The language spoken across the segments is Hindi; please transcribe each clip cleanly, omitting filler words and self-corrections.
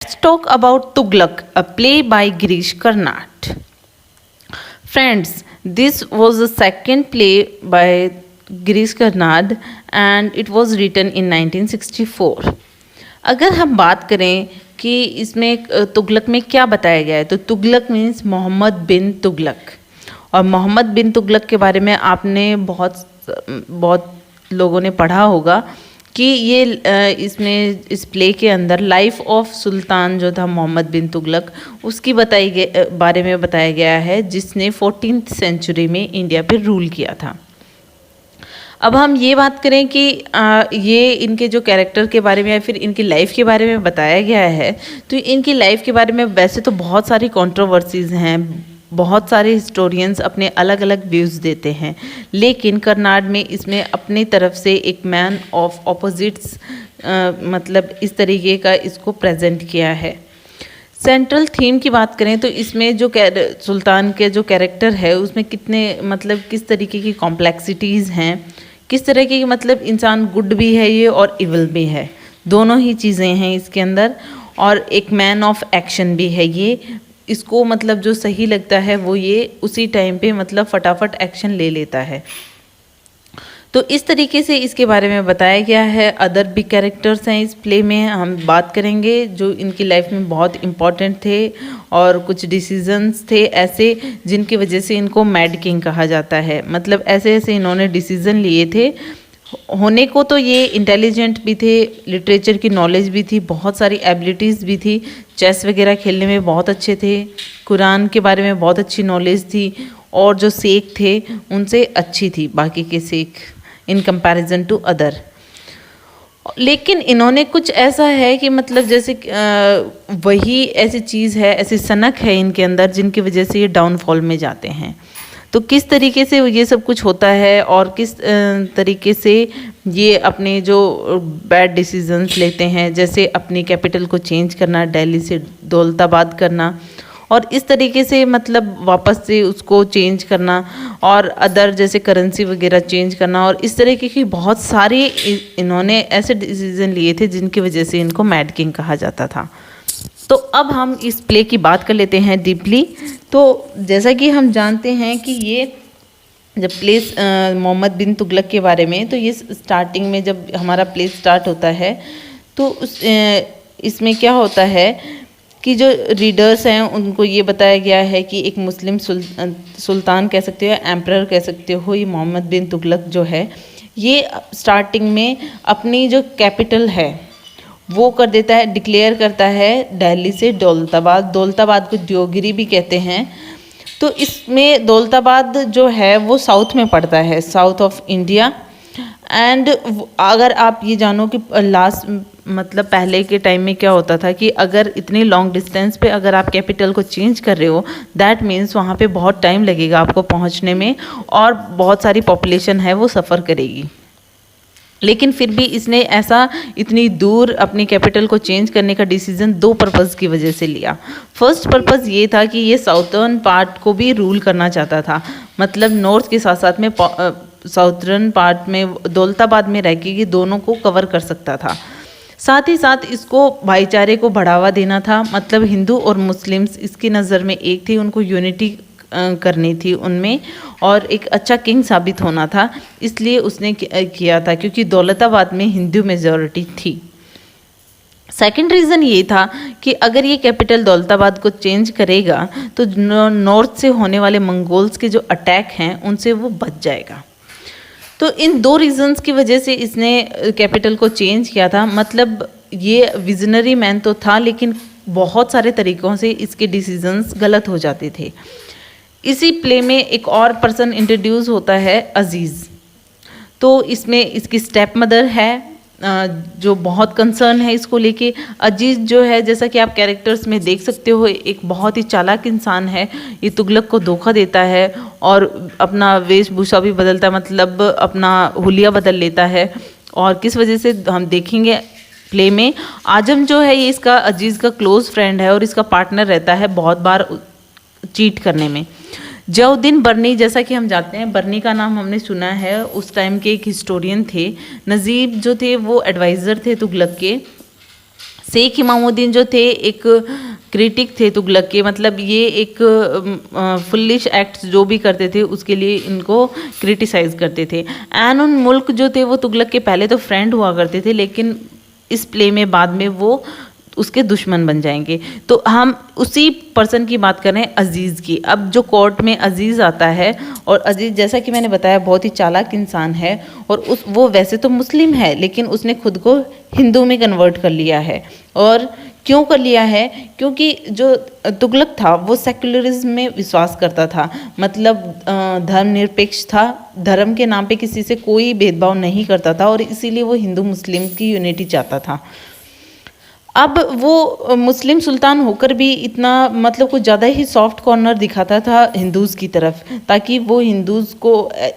Let's talk about Tughlaq, a play by Girish Karnad. Friends, this was the second play by Girish Karnad and it was written in 1964. अगर हम बात करें कि इसमें तुगलक में क्या बताया गया है, तो तुगलक मीन्स मोहम्मद बिन तुगलक। और मोहम्मद बिन तुगलक के बारे में आपने बहुत लोगों ने पढ़ा होगा कि ये इसमें इस प्ले के अंदर लाइफ ऑफ सुल्तान जो था मोहम्मद बिन तुगलक, उसकी बारे में बताया गया है, जिसने 14th सेंचुरी में इंडिया पे रूल किया था। अब हम ये बात करें कि ये इनके जो कैरेक्टर के बारे में या फिर इनकी लाइफ के बारे में बताया गया है, तो इनकी लाइफ के बारे में वैसे तो बहुत सारी कंट्रोवर्सीज़ हैं, बहुत सारे हिस्टोरियंस अपने अलग अलग व्यूज़ देते हैं, लेकिन कर्नाड में इसमें अपनी तरफ से एक मैन ऑफ ऑपोजिट्स मतलब इस तरीके का इसको प्रेजेंट किया है। सेंट्रल थीम की बात करें तो इसमें जो सुल्तान के जो कैरेक्टर है उसमें कितने मतलब किस तरीके की कॉम्प्लेक्सिटीज़ हैं, किस तरह की मतलब इंसान गुड भी है ये और इविल भी है, दोनों ही चीज़ें हैं इसके अंदर। और एक मैन ऑफ एक्शन भी है ये, इसको मतलब जो सही लगता है वो ये उसी टाइम पे मतलब फटाफट एक्शन ले लेता है। तो इस तरीके से इसके बारे में बताया गया है। अदर भी कैरेक्टर्स हैं इस प्ले में, हम बात करेंगे जो इनकी लाइफ में बहुत इम्पॉर्टेंट थे और कुछ डिसीजंस थे ऐसे जिनकी वजह से इनको मैड किंग कहा जाता है। मतलब ऐसे ऐसे इन्होंने डिसीज़न लिए थे। होने को तो ये इंटेलिजेंट भी थे, लिटरेचर की नॉलेज भी थी, बहुत सारी एबिलिटीज़ भी थी, चेस वगैरह खेलने में बहुत अच्छे थे, कुरान के बारे में बहुत अच्छी नॉलेज थी और जो सेख थे उनसे अच्छी थी बाकी के सेख इन कंपैरिजन टू अदर। लेकिन इन्होंने कुछ ऐसा है कि मतलब जैसे वही ऐसी चीज़ है, ऐसी सनक है इनके अंदर जिनकी वजह से ये डाउनफॉल में जाते हैं। तो किस तरीके से ये सब कुछ होता है और किस तरीके से ये अपने जो बैड डिसीजंस लेते हैं, जैसे अपनी कैपिटल को चेंज करना, दिल्ली से दौलताबाद करना और इस तरीके से मतलब वापस से उसको चेंज करना और अदर जैसे करेंसी वगैरह चेंज करना और इस तरीके की बहुत सारे इन्होंने ऐसे डिसीजन लिए थे जिनकी वजह से इनको मैड किंग कहा जाता था। तो अब हम इस प्ले की बात कर लेते हैं डीपली। तो जैसा कि हम जानते हैं कि ये जब प्ले मोहम्मद बिन तुगलक के बारे में, तो ये स्टार्टिंग में जब हमारा प्ले स्टार्ट होता है तो इसमें क्या होता है कि जो रीडर्स हैं उनको ये बताया गया है कि एक मुस्लिम सुल्तान कह सकते हो, एम्परर कह सकते हो, ये मोहम्मद बिन तुगलक जो है ये स्टार्टिंग में अपनी जो कैपिटल है वो कर देता है, डिक्लेयर करता है दिल्ली से दौलताबाद को दियोगिरी भी कहते हैं। तो इसमें दौलताबाद जो है वो साउथ में पड़ता है, साउथ ऑफ इंडिया। एंड अगर आप ये जानो कि लास्ट मतलब पहले के टाइम में क्या होता था कि अगर इतनी लॉन्ग डिस्टेंस पे अगर आप कैपिटल को चेंज कर रहे हो, दैट मीन्स वहाँ पे बहुत टाइम लगेगा आपको पहुँचने में और बहुत सारी पॉपुलेशन है वो सफ़र करेगी। लेकिन फिर भी इसने ऐसा इतनी दूर अपनी कैपिटल को चेंज करने का डिसीजन दो पर्पज़ की वजह से लिया। फर्स्ट पर्पज़ ये था कि ये साउथर्न पार्ट को भी रूल करना चाहता था, मतलब नॉर्थ के साथ साथ में साउथर्न पार्ट में दौलताबाद में रह के ये दोनों को कवर कर सकता था। साथ ही साथ इसको भाईचारे को बढ़ावा देना था, मतलब हिंदू और मुस्लिम्स इसकी नज़र में एक थी, उनको यूनिटी करनी थी उनमें और एक अच्छा किंग साबित होना था, इसलिए उसने किया था क्योंकि दौलताबाद में हिंदू मेजॉरिटी थी। सेकंड रीज़न ये था कि अगर ये कैपिटल दौलताबाद को चेंज करेगा तो नॉर्थ से होने वाले मंगोल्स के जो अटैक हैं उनसे वो बच जाएगा। तो इन दो रीज़न्स की वजह से इसने कैपिटल को चेंज किया था। मतलब ये विजनरी मैन तो था लेकिन बहुत सारे तरीक़ों से इसके डिसीजंस गलत हो जाते थे। इसी प्ले में एक और पर्सन इंट्रोड्यूस होता है, अजीज़। तो इसमें इसकी स्टेप मदर है जो बहुत कंसर्न है इसको लेके। अजीज़ जो है जैसा कि आप कैरेक्टर्स में देख सकते हो एक बहुत ही चालाक इंसान है, ये तुगलक को धोखा देता है और अपना वेशभूषा भी बदलता है, मतलब अपना हुलिया बदल लेता है। और किस वजह से हम देखेंगे प्ले में, आजम जो है ये इसका अजीज़ का क्लोज़ फ्रेंड है और इसका पार्टनर रहता है बहुत बार चीट करने में। जयाउद्दीन बर्नी, जैसा कि हम जानते हैं बर्नी का नाम हमने सुना है, उस टाइम के एक हिस्टोरियन थे। नजीब जो थे वो एडवाइज़र थे तुगलक के। शेख इमामुद्दीन जो थे एक क्रिटिक थे तुगलक के, मतलब ये एक फुलिश एक्ट्स जो भी करते थे उसके लिए इनको क्रिटिसाइज करते थे। एन उन मुल्क जो थे वो तुगलक के पहले तो फ्रेंड हुआ करते थे, लेकिन इस प्ले में बाद में वो उसके दुश्मन बन जाएंगे। तो हम उसी पर्सन की बात कर रहे हैं, अजीज़ की। अब जो कोर्ट में अजीज़ आता है, और अजीज़ जैसा कि मैंने बताया बहुत ही चालाक इंसान है, और वो वैसे तो मुस्लिम है लेकिन उसने खुद को हिंदू में कन्वर्ट कर लिया है। और क्यों कर लिया है? क्योंकि जो तुगलक था वो सेक्युलरिज्म में विश्वास करता था, मतलब धर्मनिरपेक्ष था, धर्म के नाम पे किसी से कोई भेदभाव नहीं करता था, और इसीलिए वो हिंदू मुस्लिम की यूनिटी चाहता था। अब वो मुस्लिम सुल्तान होकर भी इतना मतलब कुछ ज़्यादा ही सॉफ्ट कॉर्नर दिखाता था हिंदूज़ की तरफ, ताकि वो हिंदूज़ को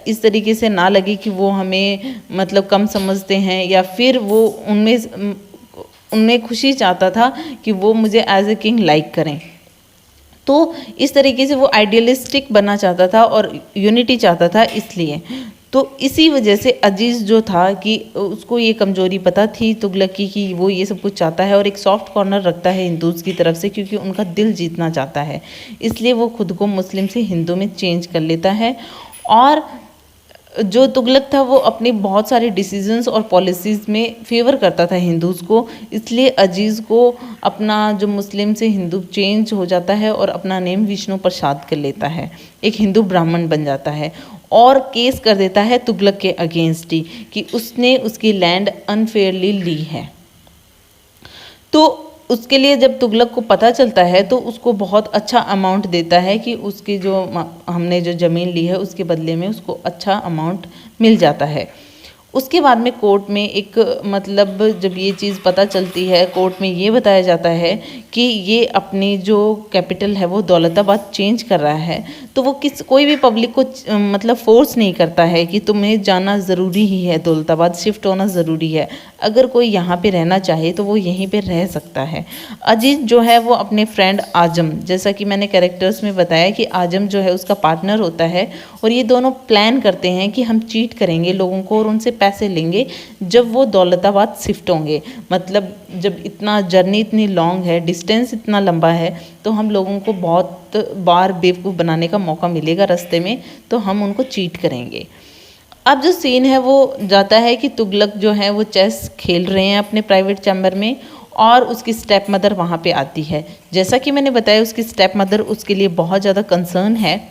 इस तरीके से ना लगे कि वो हमें मतलब कम समझते हैं, या फिर वो उनमें खुशी चाहता था कि वो मुझे एज ए किंग लाइक करें। तो इस तरीके से वो आइडियलिस्टिक बनना चाहता था और यूनिटी चाहता था। इसलिए तो इसी वजह से अजीज़ जो था कि उसको ये कमजोरी पता थी तुगलक की कि वो ये सब कुछ चाहता है और एक सॉफ्ट कॉर्नर रखता है हिंदूज़ की तरफ से, क्योंकि उनका दिल जीतना चाहता है। इसलिए वो खुद को मुस्लिम से हिंदू में चेंज कर लेता है। और जो तुगलक था वो अपने बहुत सारे डिसीजंस और पॉलिसीज़ में फेवर करता था हिंदूज़ को, इसलिए अजीज़ को अपना जो मुस्लिम से हिंदू चेंज हो जाता है और अपना नेम विष्णु प्रसाद कर लेता है, एक हिंदू ब्राह्मण बन जाता है, और केस कर देता है तुगलक के अगेंस्ट ही कि उसने उसकी लैंड अनफेयरली ली है। तो उसके लिए जब तुगलक को पता चलता है तो उसको बहुत अच्छा अमाउंट देता है कि उसकी जो हमने जो ज़मीन ली है उसके बदले में उसको अच्छा अमाउंट मिल जाता है। उसके बाद में कोर्ट में एक मतलब जब ये चीज़ पता चलती है, कोर्ट में ये बताया जाता है कि ये अपनी जो कैपिटल है वो दौलताबाद चेंज कर रहा है, तो वो कोई भी पब्लिक को मतलब फोर्स नहीं करता है कि तुम्हें जाना ज़रूरी ही है, दौलताबाद शिफ्ट होना ज़रूरी है। अगर कोई यहाँ पे रहना चाहे तो वो यहीं पे रह सकता है। अजीज जो है वो अपने फ्रेंड आजम, जैसा कि मैंने कैरेक्टर्स में बताया कि आजम जो है उसका पार्टनर होता है, और ये दोनों प्लान करते हैं कि हम चीट करेंगे लोगों को और उनसे पैसे लेंगे जब वो दौलताबाद शिफ्ट होंगे। मतलब जब इतना जर्नी इतनी लॉन्ग है, डिस्टेंस इतना लंबा है, तो हम लोगों को बहुत बार बेवकूफ़ बनाने का मौका मिलेगा रास्ते में, तो हम उनको चीट करेंगे। अब जो सीन है वो जाता है कि तुगलक जो है वो चेस खेल रहे हैं अपने प्राइवेट चैम्बर में, और उसकी स्टेप मदर वहाँ पे आती है। जैसा कि मैंने बताया उसकी स्टेप मदर उसके लिए बहुत ज़्यादा कंसर्न है,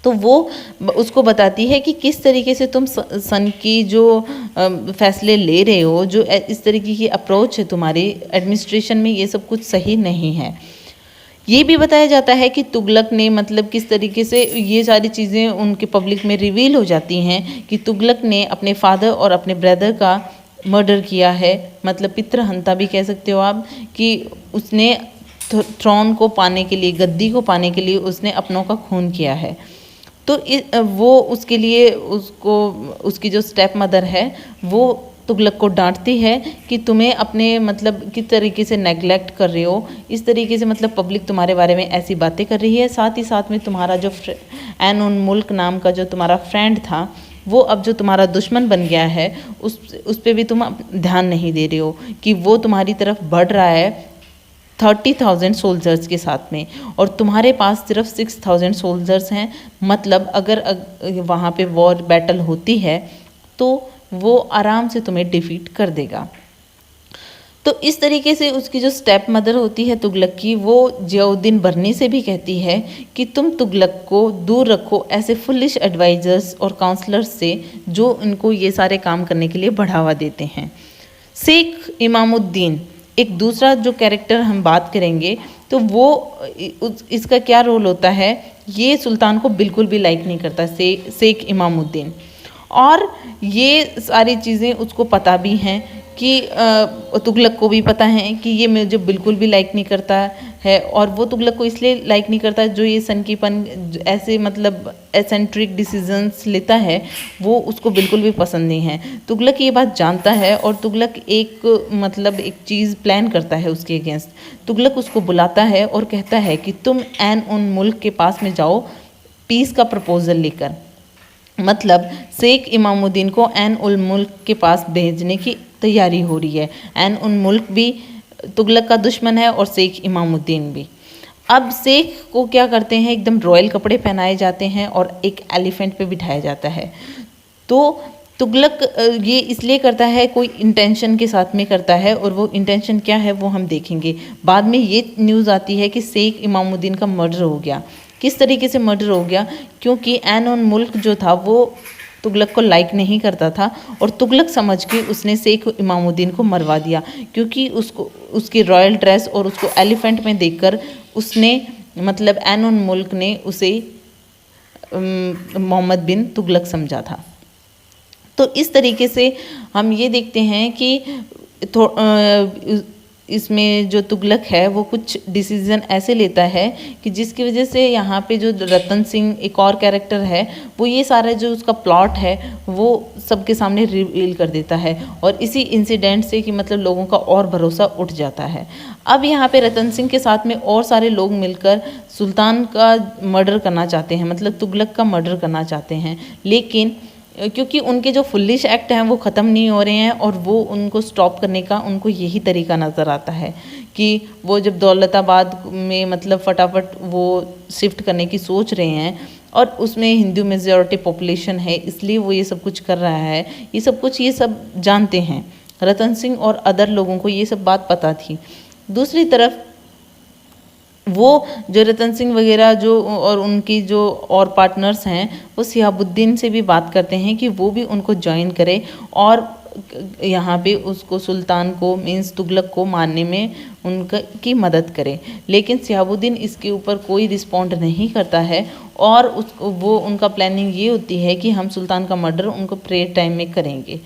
तो वो उसको बताती है कि किस तरीके से तुम सन की जो फैसले ले रहे हो, जो इस तरीके की अप्रोच है तुम्हारी एडमिनिस्ट्रेशन में, ये सब कुछ सही नहीं है। ये भी बताया जाता है कि तुगलक ने मतलब किस तरीके से ये सारी चीज़ें उनके पब्लिक में रिवील हो जाती हैं कि तुगलक ने अपने फादर और अपने ब्रदर का मर्डर किया है, मतलब पितृहंता भी कह सकते हो आप, कि उसने थ्रोन को पाने के लिए, गद्दी को पाने के लिए उसने अपनों का खून किया है। तो वो उसके लिए उसकी जो स्टेप मदर है वो तुगलक को डांटती है कि तुम्हें अपने मतलब किस तरीके से नेग्लेक्ट कर रहे हो, इस तरीके से मतलब पब्लिक तुम्हारे बारे में ऐसी बातें कर रही है। साथ ही साथ में तुम्हारा जो एन उन मुल्क नाम का जो तुम्हारा फ्रेंड था वो अब जो तुम्हारा दुश्मन बन गया है उस पर भी तुम ध्यान नहीं दे रहे हो कि वो तुम्हारी तरफ बढ़ रहा है 30,000 सोल्जर्स के साथ में, और तुम्हारे पास सिर्फ 6,000 सोल्जर्स हैं। मतलब अगर वहाँ पे वॉर बैटल होती है तो वो आराम से तुम्हें डिफीट कर देगा। तो इस तरीके से उसकी जो स्टेप मदर होती है तुगलक की, वो जियाउद्दीन बर्नी से भी कहती है कि तुम तुगलक को दूर रखो ऐसे फुलिश एडवाइज़र्स और काउंसलर्स से जो इनको ये सारे काम करने के लिए बढ़ावा देते हैं। शेख इमामुद्दीन एक दूसरा जो कैरेक्टर हम बात करेंगे, तो वो इसका क्या रोल होता है, ये सुल्तान को बिल्कुल भी लाइक नहीं करता शेख इमामुद्दीन, और ये सारी चीज़ें उसको पता भी हैं कि तुगलक को भी पता है कि ये मुझे बिल्कुल भी लाइक नहीं करता है। और वो तुगलक को इसलिए लाइक नहीं करता जो ये सनकीपन ऐसे मतलब एसेंट्रिक डिसीजंस लेता है, वो उसको बिल्कुल भी पसंद नहीं है। तुगलक ये बात जानता है और तुगलक एक चीज़ प्लान करता है उसके अगेंस्ट। तुगलक उसको बुलाता है और कहता है कि तुम एन उन मुल्क के पास में जाओ पीस का प्रपोजल लेकर। मतलब शेख इमामुद्दीन को एन उल मुल्क के पास भेजने की तैयारी हो रही है। एन उन मुल्क भी तुगलक का दुश्मन है और शेख इमामुद्दीन भी। अब शेख को क्या करते हैं, एकदम रॉयल कपड़े पहनाए जाते हैं और एक एलिफेंट पे बिठाया जाता है। तो तुगलक ये इसलिए करता है, कोई इंटेंशन के साथ में करता है, और वो इंटेंशन क्या है वो हम देखेंगे। बाद में ये न्यूज़ आती है कि शेख इमामुद्दीन का मर्डर हो गया। किस तरीके से मर्डर हो गया, क्योंकि ऐन उन मुल्क जो था वो तुगलक को लाइक नहीं करता था, और तुगलक समझ के उसने शेख इमामुद्दीन को मरवा दिया, क्योंकि उसको उसकी रॉयल ड्रेस और उसको एलिफेंट में देखकर उसने मतलब ऐन उन मुल्क ने उसे मोहम्मद बिन तुगलक समझा था। तो इस तरीके से हम ये देखते हैं कि इसमें जो तुगलक है वो कुछ डिसीजन ऐसे लेता है कि जिसकी वजह से यहाँ पे जो रतन सिंह एक और कैरेक्टर है, वो ये सारा जो उसका प्लॉट है वो सबके सामने रिवील कर देता है, और इसी इंसिडेंट से कि मतलब लोगों का और भरोसा उठ जाता है। अब यहाँ पे रतन सिंह के साथ में और सारे लोग मिलकर सुल्तान का मर्डर करना चाहते हैं, मतलब तुगलक का मर्डर करना चाहते हैं, लेकिन क्योंकि उनके जो फुलिश एक्ट हैं वो ख़त्म नहीं हो रहे हैं, और वो उनको स्टॉप करने का उनको यही तरीका नज़र आता है कि वो जब दौलताबाद में मतलब फटाफट वो शिफ्ट करने की सोच रहे हैं, और उसमें हिंदू मेजॉरिटी पॉपुलेशन है, इसलिए वो ये सब कुछ कर रहा है। ये सब जानते हैं, रतन सिंह और अदर लोगों को ये सब बात पता थी। दूसरी तरफ वो जो रतन सिंह वगैरह जो और उनकी जो और पार्टनर्स हैं, वो शिहाबुद्दीन से भी बात करते हैं कि वो भी उनको ज्वाइन करे और यहाँ पे उसको सुल्तान को मीन्स तुगलक को मारने में उनका की मदद करे। लेकिन शिहाबुद्दीन इसके ऊपर कोई रिस्पॉन्ड नहीं करता है, और वो उनका प्लानिंग ये होती है कि हम सुल्तान का मर्डर उनको प्रेयर टाइम में करेंगे।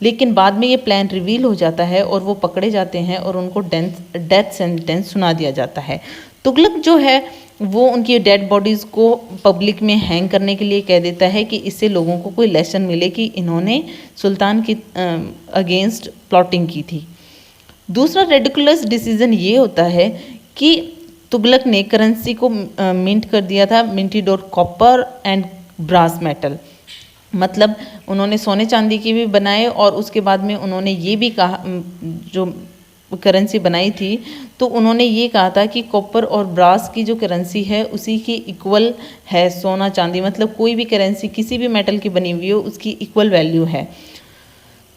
लेकिन बाद में ये प्लान रिवील हो जाता है और वो पकड़े जाते हैं और उनको डेथ सेंटेंस सुना दिया जाता है। तुगलक जो है वो उनकी डेड बॉडीज़ को पब्लिक में हैंग करने के लिए कह देता है कि इससे लोगों को कोई लेसन मिले कि इन्होंने सुल्तान की अगेंस्ट प्लॉटिंग की थी। दूसरा रेडिकुलस डिसीजन ये होता है कि तुगलक ने करेंसी को मिंट कर दिया था, मिंटेड और कॉपर एंड ब्रास मेटल, मतलब उन्होंने सोने चांदी की भी बनाए, और उसके बाद में उन्होंने ये भी कहा, जो करेंसी बनाई थी तो उन्होंने ये कहा था कि कॉपर और ब्रास की जो करेंसी है उसी की इक्वल है सोना चांदी, मतलब कोई भी करेंसी किसी भी मेटल की बनी हुई हो उसकी इक्वल वैल्यू है।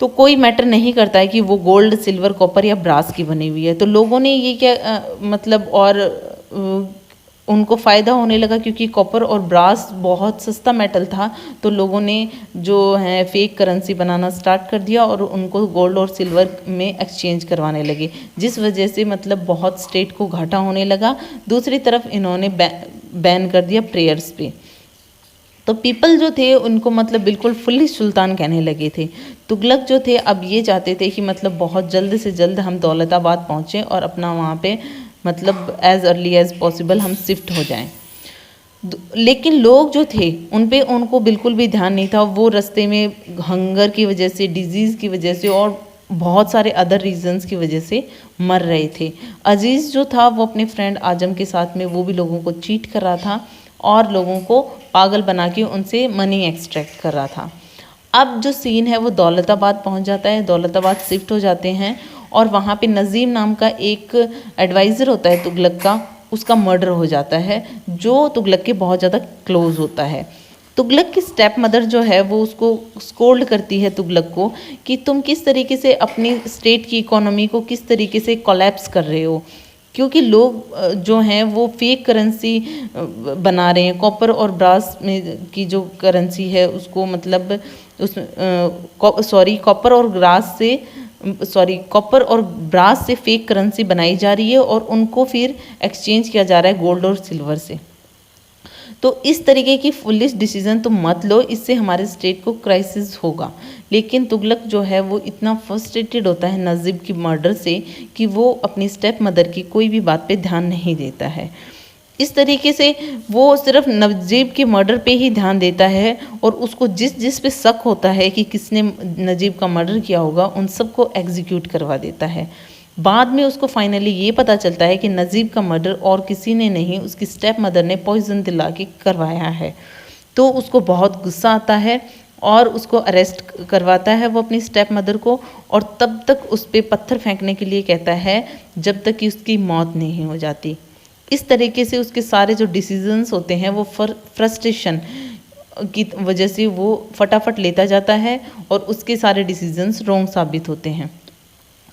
तो कोई मैटर नहीं करता है कि वो गोल्ड, सिल्वर, कॉपर या ब्रास की बनी हुई है। तो लोगों ने ये क्या मतलब और उनको फ़ायदा होने लगा, क्योंकि कॉपर और ब्रास बहुत सस्ता मेटल था, तो लोगों ने जो है फेक करेंसी बनाना स्टार्ट कर दिया और उनको गोल्ड और सिल्वर में एक्सचेंज करवाने लगे, जिस वजह से मतलब बहुत स्टेट को घाटा होने लगा। दूसरी तरफ इन्होंने बैन कर दिया प्रेयर्स पे, तो पीपल जो थे उनको मतलब बिल्कुल फुल्ली सुल्तान कहने लगे थे। तुगलक जो थे अब ये चाहते थे कि मतलब बहुत जल्द से जल्द हम दौलताबाद पहुँचें और अपना वहाँ पे मतलब एज़ अर्ली एज़ पॉसिबल हम शिफ्ट हो जाएं। लेकिन लोग जो थे उन पे उनको बिल्कुल भी ध्यान नहीं था। वो रास्ते में हंगर की वजह से, डिजीज़ की वजह से और बहुत सारे अदर रीजंस की वजह से मर रहे थे। अजीज़ जो था वो अपने फ्रेंड आजम के साथ में वो भी लोगों को चीट कर रहा था और लोगों को पागल बना के उनसे मनी एक्सट्रैक्ट कर रहा था। अब जो सीन है वो दौलताबाद पहुंच जाता है, दौलताबाद शिफ्ट हो जाते हैं और वहाँ पे नज़ीम नाम का एक एडवाइज़र होता है तुगलक का, उसका मर्डर हो जाता है जो तुगलक के बहुत ज़्यादा क्लोज होता है। तुगलक की स्टेप मदर जो है वो उसको स्कोल्ड करती है तुगलक को कि तुम किस तरीके से अपनी स्टेट की इकोनॉमी को किस तरीके से कोलैप्स कर रहे हो, क्योंकि लोग जो हैं वो फेक करेंसी बना रहे हैं। कॉपर और ब्रास में की जो करेंसी है उसको मतलब कॉपर और ब्रास से फेक करेंसी बनाई जा रही है और उनको फिर एक्सचेंज किया जा रहा है गोल्ड और सिल्वर से। तो इस तरीके की फुलिश डिसीजन तो मत लो, इससे हमारे स्टेट को क्राइसिस होगा। लेकिन तुगलक जो है वो इतना फ्रस्ट्रेटेड होता है नजीब की मर्डर से कि वो अपनी स्टेप मदर की कोई भी बात पे ध्यान नहीं देता है। इस तरीके से वो सिर्फ नजीब के मर्डर पे ही ध्यान देता है और उसको जिस जिस पे शक होता है कि किसने नजीब का मर्डर किया होगा उन सबको एग्जीक्यूट करवा देता है। बाद में उसको फाइनली ये पता चलता है कि नजीब का मर्डर और किसी ने नहीं, उसकी स्टेप मदर ने पॉइजन दिला के करवाया है। तो उसको बहुत गुस्सा आता है और उसको अरेस्ट करवाता है वो अपनी स्टेप मदर को, और तब तक उस पर पत्थर फेंकने के लिए कहता है जब तक कि उसकी मौत नहीं हो जाती। इस तरीके से उसके सारे जो डिसीजंस होते हैं वो फ्रस्ट्रेशन की वजह से वो फटाफट लेता जाता है और उसके सारे डिसीजंस रॉन्ग साबित होते हैं।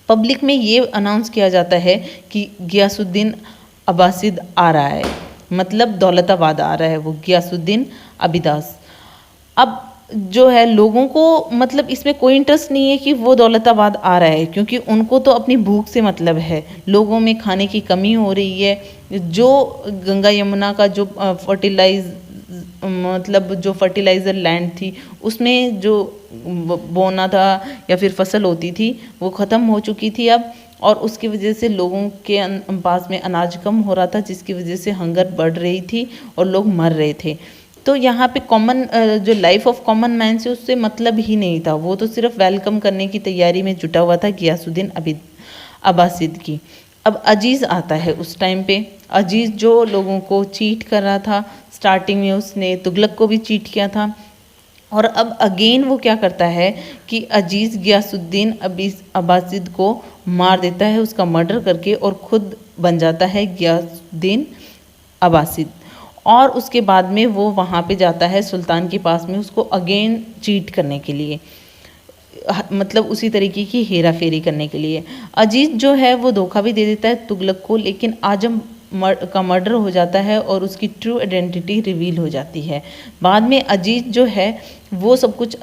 पब्लिक में ये अनाउंस किया जाता है कि गियासुद्दीन अब्बासिद आ रहा है, मतलब दौलताबाद आ रहा है वो गियासुद्दीन अब्बास। अब जो है लोगों को मतलब इसमें कोई इंटरेस्ट नहीं है कि वो दौलताबाद आ रहा है, क्योंकि उनको तो अपनी भूख से मतलब है। लोगों में खाने की कमी हो रही है, जो गंगा यमुना का जो जो फर्टिलाइज़र लैंड थी उसमें जो बोना था या फिर फसल होती थी वो ख़त्म हो चुकी थी अब, और उसकी वजह से लोगों के पास में अनाज कम हो रहा था, जिसकी वजह से हंगर बढ़ रही थी और लोग मर रहे थे। तो यहाँ पे कॉमन जो लाइफ ऑफ कॉमन मैन से उससे मतलब ही नहीं था, वो तो सिर्फ वेलकम करने की तैयारी में जुटा हुआ था गियासुद्दीन अब्बासिद की। अब अजीज़ आता है उस टाइम पे। अजीज़ जो लोगों को चीट कर रहा था, स्टार्टिंग में उसने तुगलक को भी चीट किया था, और अब अगेन वो क्या करता है कि अजीज़ गियासुद्दीन अब्बासिद को मार देता है, उसका मर्डर करके, और ख़ुद बन जाता है गियासुद्दीन अब्बासिद। और उसके बाद में वो वहाँ पे जाता है सुल्तान के पास में उसको अगेन चीट करने के लिए, मतलब उसी तरीके की हेरा फेरी करने के लिए। अजीज़ जो है वो धोखा भी दे देता है तुगलक को, लेकिन आजम का मर्डर हो जाता है और उसकी ट्रू आइडेंटिटी रिवील हो जाती है। बाद में अजीज़ जो है वो सब कुछ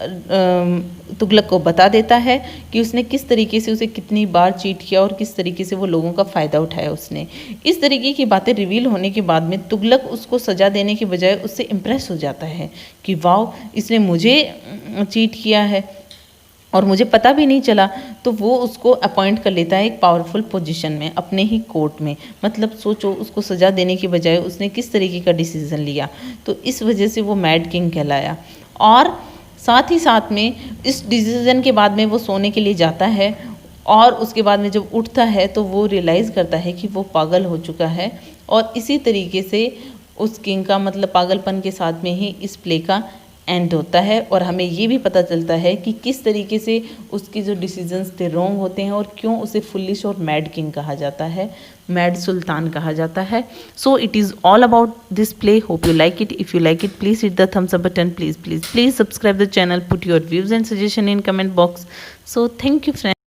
तुगलक को बता देता है कि उसने किस तरीके से उसे कितनी बार चीट किया और किस तरीके से वो लोगों का फ़ायदा उठाया उसने। इस तरीके की बातें रिवील होने के बाद में तुगलक उसको सज़ा देने के बजाय उससे इम्प्रेस हो जाता है कि वाओ, इसने मुझे चीट किया है और मुझे पता भी नहीं चला। तो वो उसको अपॉइंट कर लेता है एक पावरफुल पोजीशन में अपने ही कोर्ट में। मतलब सोचो, उसको सज़ा देने के बजाय उसने किस तरीके का डिसीज़न लिया। तो इस वजह से वो मैड किंग कहलाया। और साथ ही साथ में इस डिसीज़न के बाद में वो सोने के लिए जाता है, और उसके बाद में जब उठता है तो वो रियलाइज़ करता है कि वो पागल हो चुका है। और इसी तरीके से उस किंग का मतलब पागलपन के साथ में ही इस प्ले का एंड होता है। और हमें ये भी पता चलता है कि किस तरीके से उसके जो डिसीजंस थे रॉन्ग होते हैं और क्यों उसे फुलिश और मैड किंग कहा जाता है, मैड सुल्तान कहा जाता है। So it is all about this play. Hope you like it. If you like it, please hit the thumbs up button. Please subscribe the channel, put your views and suggestion in comment box. So thank you friends.